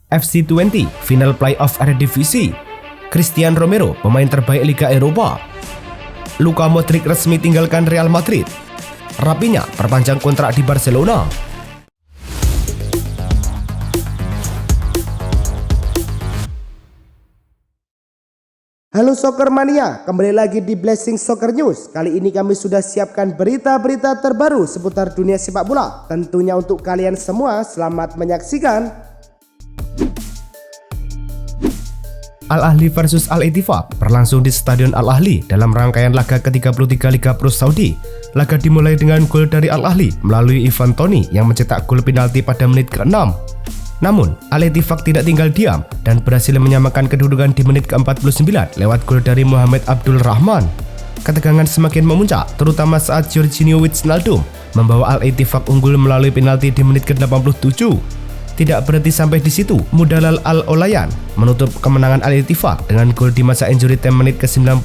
FC20 Final Playoff Eredivisie. Christian Romero pemain terbaik Liga Eropa. Luka Modric resmi tinggalkan Real Madrid. Rafinha perpanjang kontrak di Barcelona. Halo Soccer Mania, kembali lagi di Blessing Soccer News. Kali ini kami sudah siapkan berita-berita terbaru seputar dunia sepak bola. Tentunya untuk kalian semua, selamat menyaksikan. Al-Ahli versus Al-Ettifaq berlangsung di Stadion Al-Ahli dalam rangkaian laga ke-33 Liga Pro Saudi. Laga dimulai dengan gol dari Al-Ahli melalui Ivan Toney yang mencetak gol penalti pada menit ke-6. Namun, Al-Ettifaq tidak tinggal diam dan berhasil menyamakan kedudukan di menit ke-49 lewat gol dari Mohamed Abdul Rahman. Ketegangan semakin memuncak, terutama saat Georginio Wijnaldum membawa Al-Ettifaq unggul melalui penalti di menit ke-87. Tidak berhenti sampai di situ, Mudalal Al-Olayan menutup kemenangan Al-Ettifaq dengan gol di masa injury time menit ke-90+5.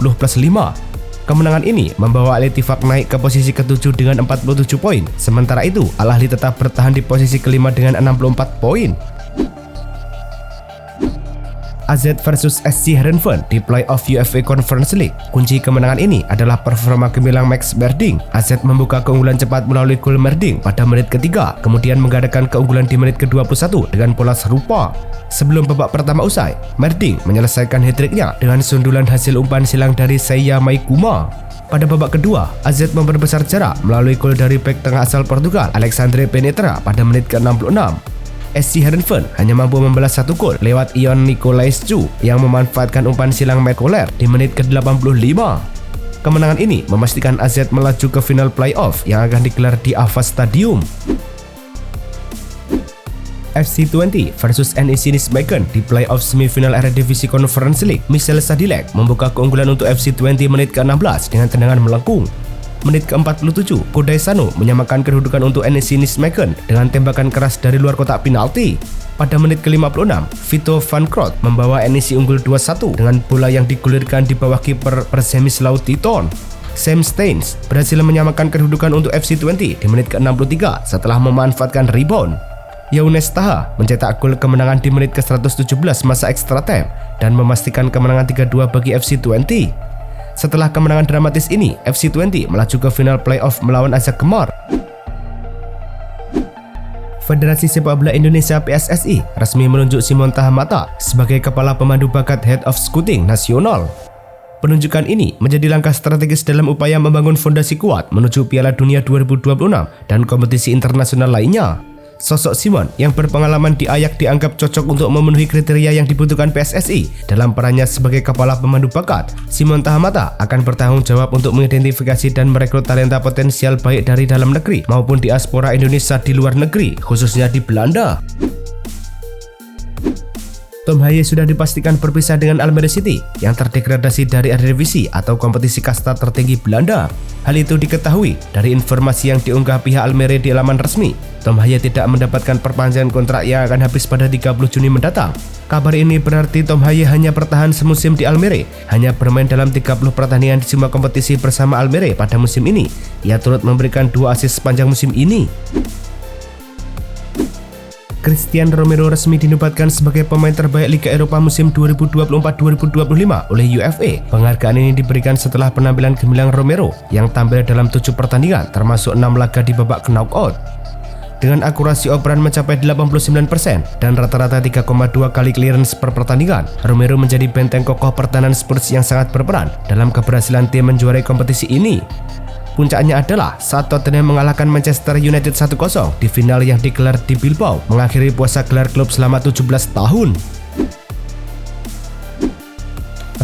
Kemenangan ini membawa Al-Ettifaq naik ke posisi ke-7 dengan 47 poin. Sementara itu, Al-Ahli tetap bertahan di posisi ke-5 dengan 64 poin. AZ versus SC Heerenveen di playoff UEFA Conference League. Kunci kemenangan ini adalah performa gemilang Max Merding. AZ membuka keunggulan cepat melalui gol Merding pada menit ke-3, kemudian menggadaikan keunggulan di menit ke-21 dengan pola serupa. Sebelum babak pertama usai, Merding menyelesaikan hat-tricknya dengan sundulan hasil umpan silang dari Seiya Maikuma. Pada babak kedua, AZ memperbesar jarak melalui gol dari bek tengah asal Portugal Alexandre Penetra pada menit ke-66. SC Heerenveen hanya mampu membalas satu gol lewat Ion Nicolaescu yang memanfaatkan umpan silang Matt Kohler di menit ke-85. Kemenangan ini memastikan AZ melaju ke final playoff yang akan digelar di Avas Stadium. FC20 versus NEC Nijmegen di playoff semifinal Eredivisie Conference League. Michel Sadilek membuka keunggulan untuk FC20 menit ke-16 dengan tendangan melengkung. Menit ke-47, Kodai Sano menyamakan kedudukan untuk NEC Nijmegen dengan tembakan keras dari luar kotak penalti. Pada menit ke-56, Vito van Krot membawa NEC unggul 2-1 dengan bola yang digulirkan di bawah kiper Persemislau Titon. Sam Steins berhasil menyamakan kedudukan untuk FC20 di menit ke-63 setelah memanfaatkan rebound. Younes Taha mencetak gol kemenangan di menit ke-117 masa extra time dan memastikan kemenangan 3-2 bagi FC20. Setelah kemenangan dramatis ini, FC20 melaju ke final playoff melawan AZ Kemar. Federasi Sepak Bola Indonesia PSSI resmi menunjuk Simon Tahamata sebagai Kepala Pemandu Bakat Head of Scouting Nasional. Penunjukan ini menjadi langkah strategis dalam upaya membangun fondasi kuat menuju Piala Dunia 2026 dan kompetisi internasional lainnya. Sosok Simon yang berpengalaman di Ajax dianggap cocok untuk memenuhi kriteria yang dibutuhkan PSSI dalam perannya sebagai kepala pemandu bakat. Simon Tahamata akan bertanggung jawab untuk mengidentifikasi dan merekrut talenta potensial baik dari dalam negeri maupun diaspora Indonesia di luar negeri, khususnya di Belanda. Tom Haye sudah dipastikan berpisah dengan Almere City yang terdegradasi dari Eredivisie atau kompetisi kasta tertinggi Belanda. Hal itu diketahui dari informasi yang diunggah pihak Almere di laman resmi. Tom Haye tidak mendapatkan perpanjangan kontrak yang akan habis pada 30 Juni mendatang. Kabar ini berarti Tom Haye hanya bertahan semusim di Almere, hanya bermain dalam 30 pertandingan di semua kompetisi bersama Almere pada musim ini. Ia turut memberikan 2 assist sepanjang musim ini. Christian Romero resmi dinobatkan sebagai pemain terbaik Liga Eropa musim 2024-2025 oleh UEFA. Penghargaan ini diberikan setelah penampilan gemilang Romero yang tampil dalam 7 pertandingan termasuk 6 laga di babak knockout. Dengan akurasi operan mencapai 89% dan rata-rata 3,2 kali clearance per pertandingan, Romero menjadi benteng kokoh pertahanan Spurs yang sangat berperan dalam keberhasilan tim menjuarai kompetisi ini. Puncaknya adalah saat Tottenham mengalahkan Manchester United 1-0 di final yang digelar di Bilbao, mengakhiri puasa gelar klub selama 17 tahun.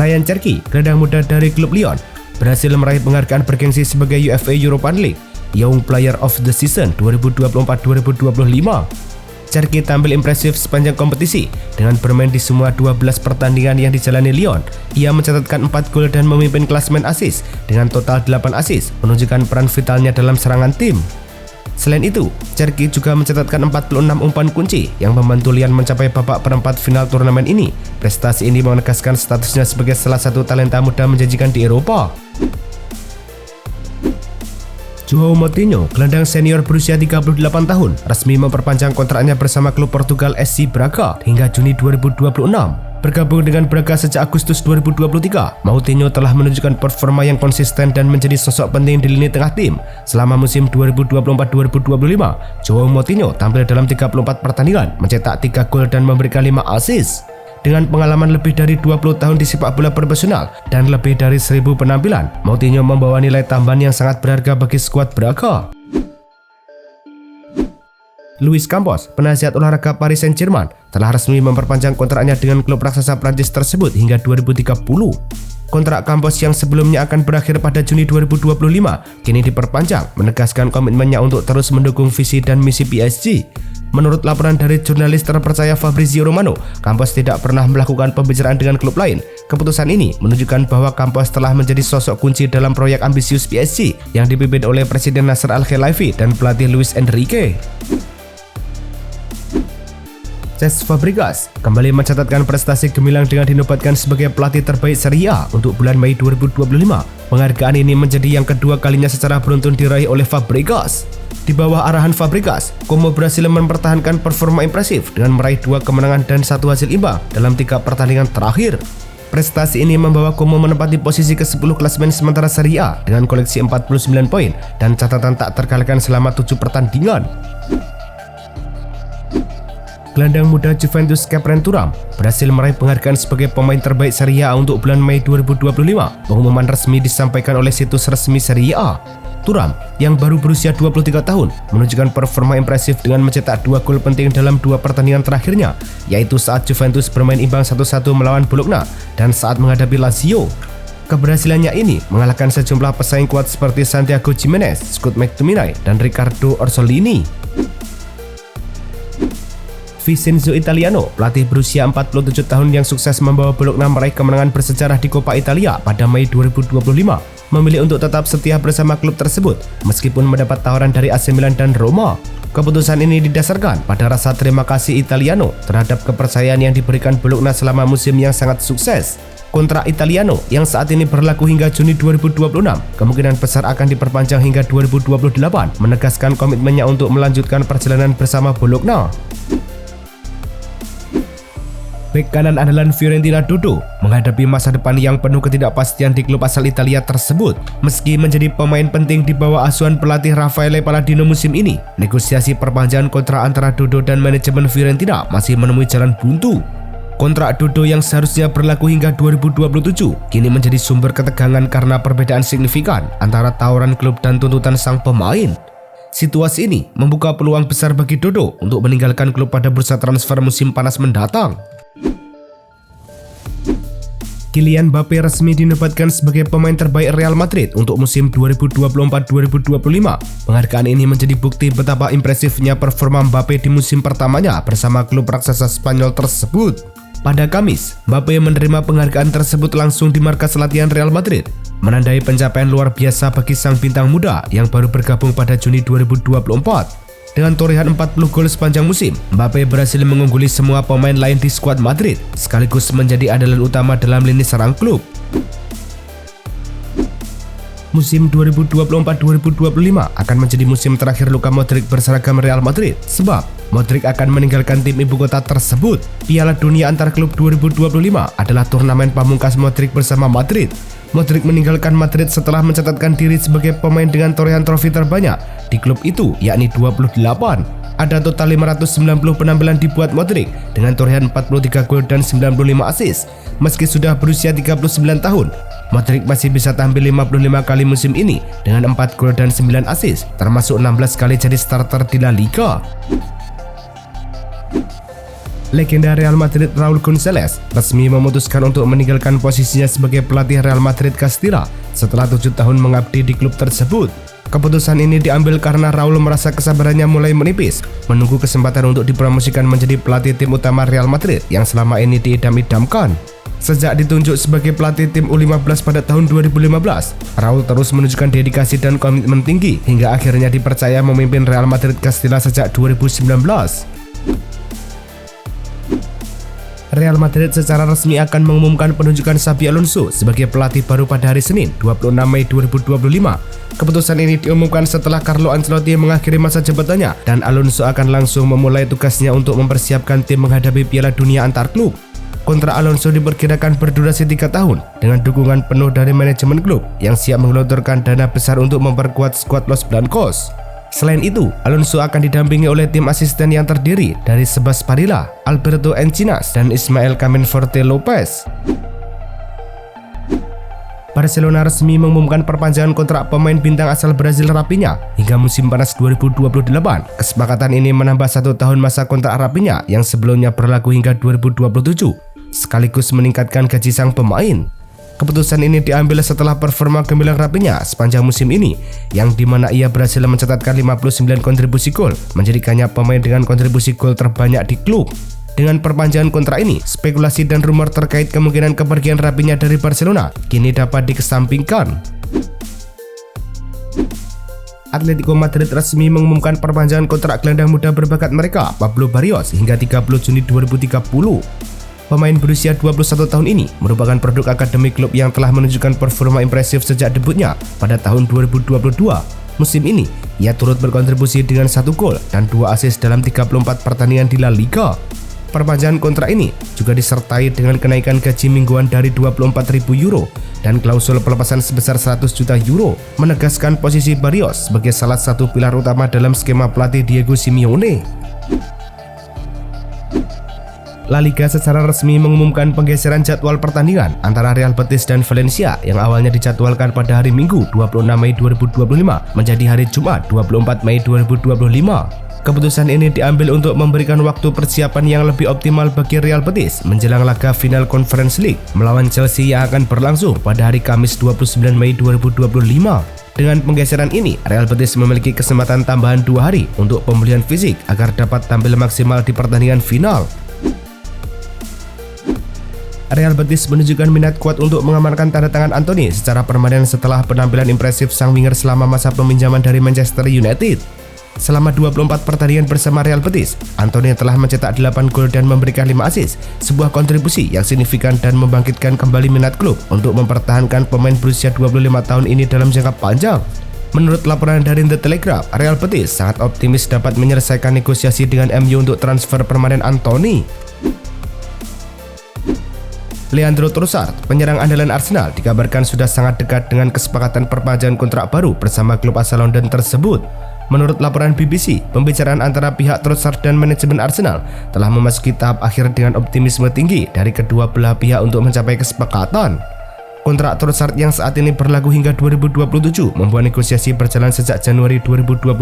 Ryan Cherki, gelandang muda dari klub Lyon, berhasil meraih penghargaan bergengsi sebagai UEFA Europa League Young Player of the Season 2024-2025. Cherki tampil impresif sepanjang kompetisi dengan bermain di semua 12 pertandingan yang dijalani Lyon. Ia mencatatkan 4 gol dan memimpin klasemen assist dengan total 8 assist, menunjukkan peran vitalnya dalam serangan tim. Selain itu, Cherki juga mencatatkan 46 umpan kunci yang membantu Lyon mencapai babak perempat final turnamen ini. Prestasi ini menegaskan statusnya sebagai salah satu talenta muda menjanjikan di Eropa. Joao Moutinho, gelandang senior berusia 38 tahun, resmi memperpanjang kontraknya bersama klub Portugal SC Braga hingga Juni 2026. Bergabung dengan Braga sejak Agustus 2023, Moutinho telah menunjukkan performa yang konsisten dan menjadi sosok penting di lini tengah tim. Selama musim 2024-2025, Joao Moutinho tampil dalam 34 pertandingan, mencetak 3 gol dan memberikan 5 assist. Dengan pengalaman lebih dari 20 tahun di sepak bola profesional dan lebih dari 1000 penampilan, Moutinho membawa nilai tambahan yang sangat berharga bagi skuad Braga. Luis Campos, penasihat olahraga Paris Saint-Germain, telah resmi memperpanjang kontraknya dengan klub raksasa Prancis tersebut hingga 2030. Kontrak Campos yang sebelumnya akan berakhir pada Juni 2025 kini diperpanjang, menegaskan komitmennya untuk terus mendukung visi dan misi PSG. Menurut laporan dari jurnalis terpercaya Fabrizio Romano, Campos tidak pernah melakukan pembicaraan dengan klub lain. Keputusan ini menunjukkan bahwa Campos telah menjadi sosok kunci dalam proyek ambisius PSG yang dipimpin oleh Presiden Nasser Al-Khelaifi dan pelatih Luis Enrique. Cesc Fabregas kembali mencatatkan prestasi gemilang dengan dinobatkan sebagai pelatih terbaik Serie A untuk bulan Mei 2025. Penghargaan ini menjadi yang kedua kalinya secara beruntun diraih oleh Fabregas. Di bawah arahan Fabregas, Como berhasil mempertahankan performa impresif dengan meraih 2 kemenangan dan 1 hasil imbang dalam 3 pertandingan terakhir. Prestasi ini membawa Como menempati posisi ke-10 klasemen sementara Serie A dengan koleksi 49 poin dan catatan tak terkalahkan selama 7 pertandingan. Gelandang muda Juventus Khéphren Thuram berhasil meraih penghargaan sebagai pemain terbaik Serie A untuk bulan Mei 2025. Pengumuman resmi disampaikan oleh situs resmi Serie A. Thuram yang baru berusia 23 tahun menunjukkan performa impresif dengan mencetak 2 gol penting dalam 2 pertandingan terakhirnya, yaitu saat Juventus bermain imbang 1-1 melawan Bologna dan saat menghadapi Lazio. Keberhasilannya ini mengalahkan sejumlah pesaing kuat seperti Santiago Gimenez, Scott McTominay, dan Riccardo Orsolini. Vincenzo Italiano, pelatih berusia 47 tahun yang sukses membawa Bologna meraih kemenangan bersejarah di Coppa Italia pada Mei 2025, memilih untuk tetap setia bersama klub tersebut meskipun mendapat tawaran dari AC Milan dan Roma. Keputusan ini didasarkan pada rasa terima kasih Italiano terhadap kepercayaan yang diberikan Bologna selama musim yang sangat sukses. Kontrak Italiano yang saat ini berlaku hingga Juni 2026 kemungkinan besar akan diperpanjang hingga 2028, menegaskan komitmennya untuk melanjutkan perjalanan bersama Bologna. Bek kanan andalan Fiorentina Dodo menghadapi masa depan yang penuh ketidakpastian di klub asal Italia tersebut. Meski menjadi pemain penting di bawah asuhan pelatih Raffaele Palladino musim ini, negosiasi perpanjangan kontrak antara Dodo dan manajemen Fiorentina masih menemui jalan buntu. Kontrak Dodo yang seharusnya berlaku hingga 2027 kini menjadi sumber ketegangan karena perbedaan signifikan antara tawaran klub dan tuntutan sang pemain. Situasi ini membuka peluang besar bagi Dodo untuk meninggalkan klub pada bursa transfer musim panas mendatang. Kylian Mbappe resmi dinobatkan sebagai pemain terbaik Real Madrid untuk musim 2024-2025. Penghargaan ini menjadi bukti betapa impresifnya performa Mbappe di musim pertamanya bersama klub raksasa Spanyol tersebut. Pada Kamis, Mbappe menerima penghargaan tersebut langsung di markas latihan Real Madrid, menandai pencapaian luar biasa bagi sang bintang muda yang baru bergabung pada Juni 2024. Dengan torehan 40 gol sepanjang musim, Mbappe berhasil mengungguli semua pemain lain di skuad Madrid, sekaligus menjadi andalan utama dalam lini serang klub. Musim 2024-2025 akan menjadi musim terakhir Luka Modric berseragam Real Madrid, sebab Modric akan meninggalkan tim ibu kota tersebut. Piala Dunia antar klub 2025 adalah turnamen pamungkas Modric bersama Madrid. Modric meninggalkan Madrid setelah mencatatkan diri sebagai pemain dengan torehan trofi terbanyak di klub itu, yakni 28. Ada total 590 penampilan dibuat Modric dengan torehan 43 gol dan 95 assist. Meski sudah berusia 39 tahun, Modric masih bisa tampil 55 kali musim ini dengan 4 gol dan 9 assist, termasuk 16 kali jadi starter di La Liga. Legenda Real Madrid Raúl González resmi memutuskan untuk meninggalkan posisinya sebagai pelatih Real Madrid Castilla setelah 7 tahun mengabdi di klub tersebut. Keputusan ini diambil karena Raúl merasa kesabarannya mulai menipis menunggu kesempatan untuk dipromosikan menjadi pelatih tim utama Real Madrid yang selama ini diidam-idamkan. Sejak ditunjuk sebagai pelatih tim U15 pada tahun 2015, Raúl terus menunjukkan dedikasi dan komitmen tinggi hingga akhirnya dipercaya memimpin Real Madrid Castilla sejak 2019. Real Madrid secara resmi akan mengumumkan penunjukan Xabi Alonso sebagai pelatih baru pada hari Senin, 26 Mei 2025. Keputusan ini diumumkan setelah Carlo Ancelotti mengakhiri masa jabatannya dan Alonso akan langsung memulai tugasnya untuk mempersiapkan tim menghadapi Piala Dunia antar klub. Kontrak Alonso diperkirakan berdurasi 3 tahun dengan dukungan penuh dari manajemen klub yang siap menggelontorkan dana besar untuk memperkuat skuad Los Blancos. Selain itu, Alonso akan didampingi oleh tim asisten yang terdiri dari Sebas Parilla, Alberto Encinas, dan Ismael Camenforte Lopez. Barcelona resmi mengumumkan perpanjangan kontrak pemain bintang asal Brazil Raphinha hingga musim panas 2028. Kesepakatan ini menambah 1 tahun masa kontrak Raphinha yang sebelumnya berlaku hingga 2027, sekaligus meningkatkan gaji sang pemain. Keputusan ini diambil setelah performa gemilang Raphinha sepanjang musim ini, yang dimana ia berhasil mencatatkan 59 kontribusi gol, menjadikannya pemain dengan kontribusi gol terbanyak di klub. Dengan perpanjangan kontrak ini, spekulasi dan rumor terkait kemungkinan kepergian Raphinha dari Barcelona kini dapat dikesampingkan. Atletico Madrid resmi mengumumkan perpanjangan kontrak gelandang muda berbakat mereka, Pablo Barrios, hingga 30 Juni 2030. Pemain berusia 21 tahun ini merupakan produk akademi klub yang telah menunjukkan performa impresif sejak debutnya pada tahun 2022. Musim ini, ia turut berkontribusi dengan 1 gol dan 2 assist dalam 34 pertandingan di La Liga. Perpanjangan kontrak ini juga disertai dengan kenaikan gaji mingguan dari 24.000 euro dan klausul pelepasan sebesar 100 juta euro, menegaskan posisi Barrios sebagai salah satu pilar utama dalam skema pelatih Diego Simeone. La Liga secara resmi mengumumkan penggeseran jadwal pertandingan antara Real Betis dan Valencia yang awalnya dijadwalkan pada hari Minggu 26 Mei 2025 menjadi hari Jumat 24 Mei 2025. Keputusan ini diambil untuk memberikan waktu persiapan yang lebih optimal bagi Real Betis menjelang laga final Conference League melawan Chelsea yang akan berlangsung pada hari Kamis 29 Mei 2025. Dengan penggeseran ini, Real Betis memiliki kesempatan tambahan 2 hari untuk pemulihan fisik agar dapat tampil maksimal di pertandingan final. Real Betis menunjukkan minat kuat untuk mengamankan tanda tangan Antony secara permanen setelah penampilan impresif sang winger selama masa peminjaman dari Manchester United. Selama 24 pertandingan bersama Real Betis, Antony telah mencetak 8 gol dan memberikan 5 assist, sebuah kontribusi yang signifikan dan membangkitkan kembali minat klub untuk mempertahankan pemain berusia 25 tahun ini dalam jangka panjang. Menurut laporan dari The Telegraph, Real Betis sangat optimis dapat menyelesaikan negosiasi dengan MU untuk transfer permanen Antony. Leandro Trossard, penyerang andalan Arsenal, dikabarkan sudah sangat dekat dengan kesepakatan perpanjangan kontrak baru bersama klub asal London tersebut. Menurut laporan BBC, pembicaraan antara pihak Trossard dan manajemen Arsenal telah memasuki tahap akhir dengan optimisme tinggi dari kedua belah pihak untuk mencapai kesepakatan. Kontrak Trossard yang saat ini berlaku hingga 2027 membuat negosiasi berjalan sejak Januari 2025.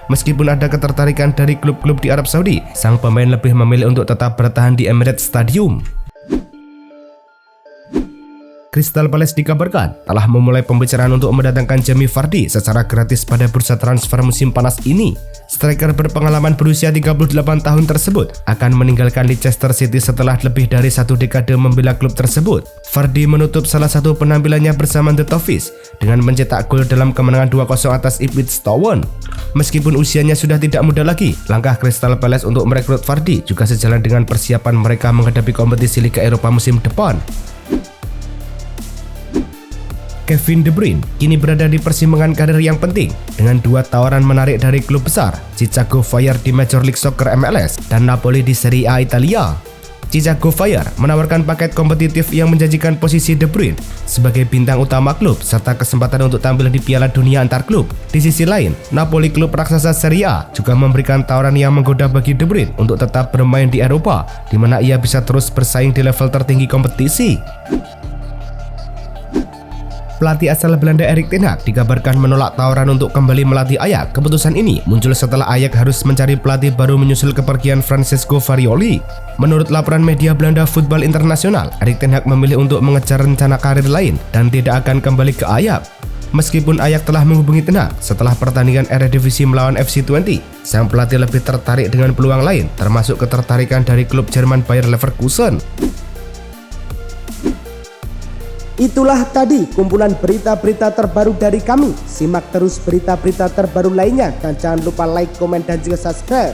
Meskipun ada ketertarikan dari klub-klub di Arab Saudi, sang pemain lebih memilih untuk tetap bertahan di Emirates Stadium. Crystal Palace dikabarkan telah memulai pembicaraan untuk mendatangkan Jamie Vardy secara gratis pada bursa transfer musim panas ini. Striker berpengalaman berusia 38 tahun tersebut akan meninggalkan Leicester City setelah lebih dari 1 dekade membela klub tersebut. Vardy menutup salah satu penampilannya bersama The Toffees dengan mencetak gol dalam kemenangan 2-0 atas Ipswich Town. Meskipun usianya sudah tidak muda lagi, langkah Crystal Palace untuk merekrut Vardy juga sejalan dengan persiapan mereka menghadapi kompetisi Liga Eropa musim depan. Kevin De Bruyne kini berada di persimpangan karir yang penting dengan 2 tawaran menarik dari klub besar, Chicago Fire di Major League Soccer MLS dan Napoli di Serie A Italia. Chicago Fire menawarkan paket kompetitif yang menjanjikan posisi De Bruyne sebagai bintang utama klub serta kesempatan untuk tampil di Piala Dunia antar klub. Di sisi lain, Napoli, klub raksasa Serie A, juga memberikan tawaran yang menggoda bagi De Bruyne untuk tetap bermain di Eropa, di mana ia bisa terus bersaing di level tertinggi kompetisi. Pelatih asal Belanda Erik ten Hag dikabarkan menolak tawaran untuk kembali melatih Ajax. Keputusan ini muncul setelah Ajax harus mencari pelatih baru menyusul kepergian Francesco Farioli. Menurut laporan media Belanda Football International, Erik ten Hag memilih untuk mengejar rencana karir lain dan tidak akan kembali ke Ajax. Meskipun Ajax telah menghubungi ten Hag setelah pertandingan Eredivisie melawan FC20, sang pelatih lebih tertarik dengan peluang lain, termasuk ketertarikan dari klub Jerman Bayer Leverkusen. Itulah tadi kumpulan berita-berita terbaru dari kami. Simak terus berita-berita terbaru lainnya dan jangan lupa like, komen, dan juga subscribe.